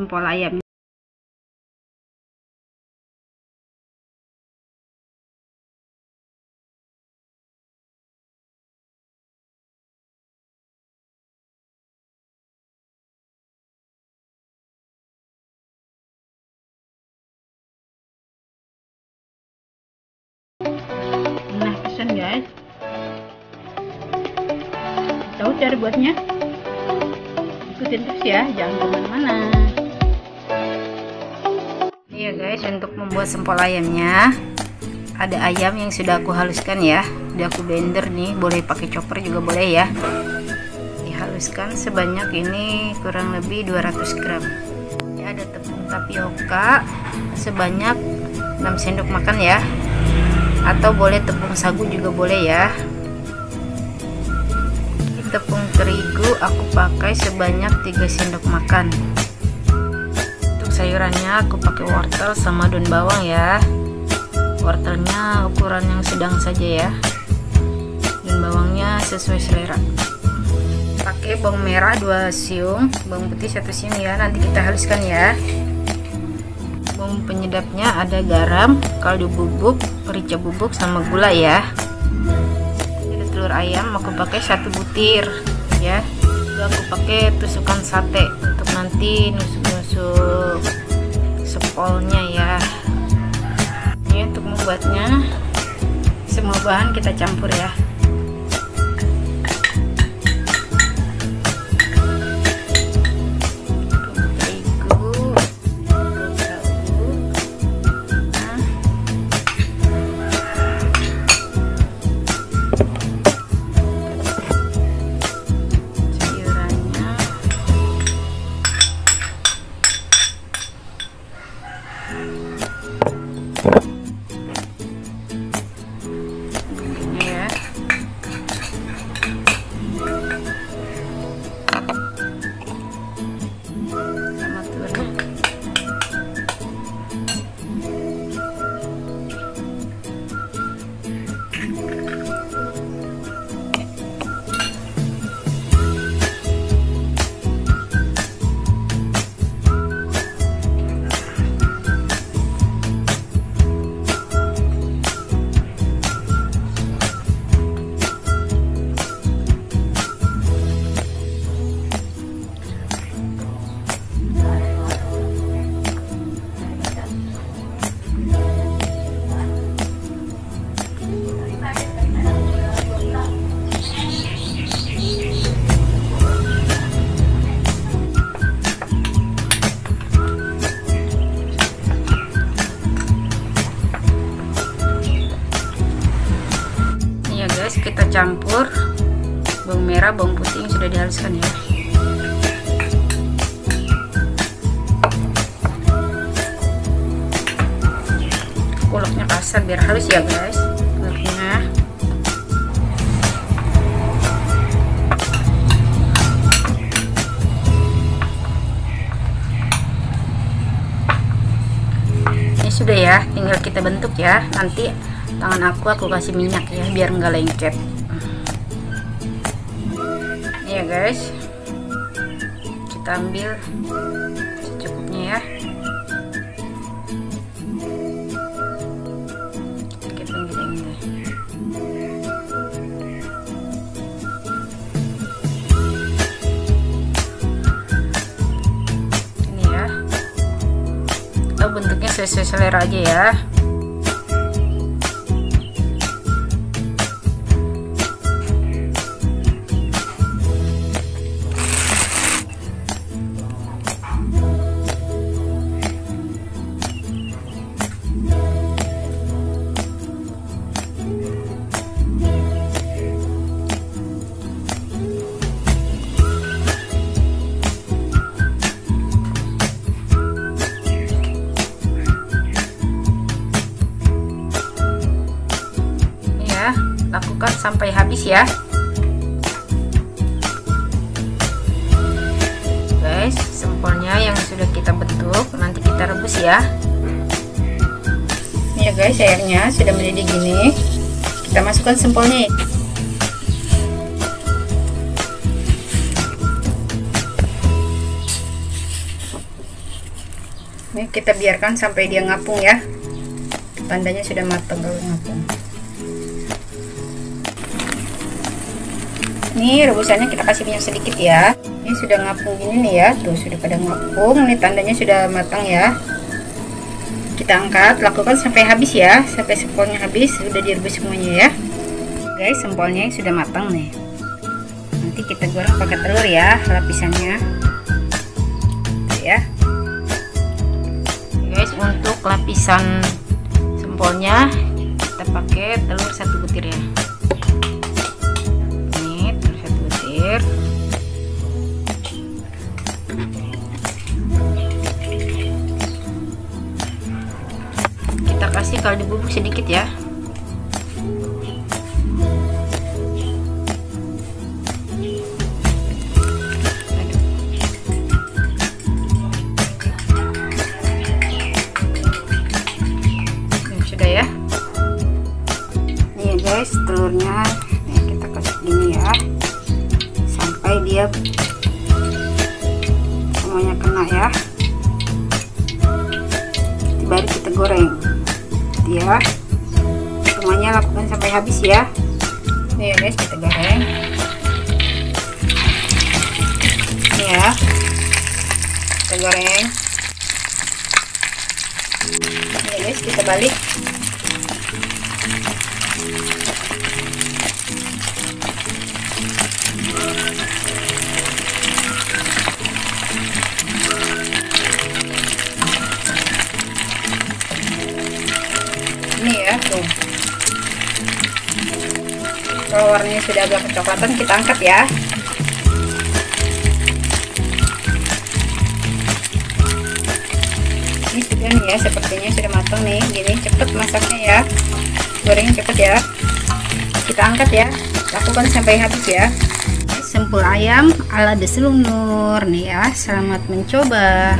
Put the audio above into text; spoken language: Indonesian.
sempol ayam. Nah, pesan guys. Tahu cara buatnya? Ikutin terus ya, jangan kemana-mana. Iya guys, untuk membuat sempol ayamnya, ada ayam yang sudah aku haluskan ya, udah aku blender nih, boleh pakai chopper juga boleh ya. Dihaluskan sebanyak ini kurang lebih 200 gram. Ya, ada tepung tapioka sebanyak 6 sendok makan ya, atau boleh tepung sagu juga boleh ya. Tepung terigu aku pakai sebanyak 3 sendok makan. Untuk sayurannya aku pakai wortel sama daun bawang ya. Wortelnya ukuran yang sedang saja ya, dan bawangnya sesuai selera. Pakai bawang merah 2 siung, bawang putih 1 siung ya, nanti kita haluskan ya. Bumbu penyedapnya ada garam, kaldu bubuk, merica bubuk sama gula ya. Telur ayam aku pakai 1 butir ya. Lalu aku pakai tusukan sate untuk nanti nusuk-nusuk sepolnya ya. Ini untuk membuatnya, semua bahan kita campur ya. Kita campur bawang merah, bawang putih yang sudah dihaluskan ya. Kuluknya kasar biar halus ya guys. Kuluknya ini sudah ya, tinggal kita bentuk ya. Nanti tangan aku kasih minyak ya biar nggak lengket ya guys. Kita ambil secukupnya ya. Kita giling deh. Ini ya, atau bentuknya sesuai selera aja ya. Lakukan sampai habis ya guys. Sempolnya yang sudah kita bentuk nanti kita rebus ya. Ini ya guys, airnya sudah mendidih gini, kita masukkan sempolnya. Ini kita biarkan sampai dia ngapung ya. Tandanya sudah matang kalau ngapung. Ini rebusannya kita kasih minyak sedikit ya. Ini sudah ngapung gini nih ya, tuh sudah pada ngapung. Ini tandanya sudah matang ya. Kita angkat, lakukan sampai habis ya, sampai sempolnya habis. Sudah direbus semuanya ya guys. Sempolnya sudah matang nih. Nanti kita goreng pakai telur ya, lapisannya tuh ya guys. Untuk lapisan sempolnya kita pakai telur 1 butir ya. Ini telur 1 butir. Kita kasih kaldu bubuk sedikit ya. Sudah ya. Nih guys, telurnya nih kita kasih gini ya, sampai dia semuanya kena ya. Baru kita goreng ya. Semuanya lakukan sampai habis ya. Nih guys, kita goreng nih ya. Kita goreng nih guys, kita balik. Ini ya tuh, kalau warnanya sudah agak kecoklatan kita angkat ya. Ini sudah nih ya, sepertinya sudah matang nih. Gini cepet masaknya ya, goreng cepet ya. Kita angkat ya, lakukan sampai habis ya. Sempul ayam ala Deselunur nih ya. Selamat mencoba.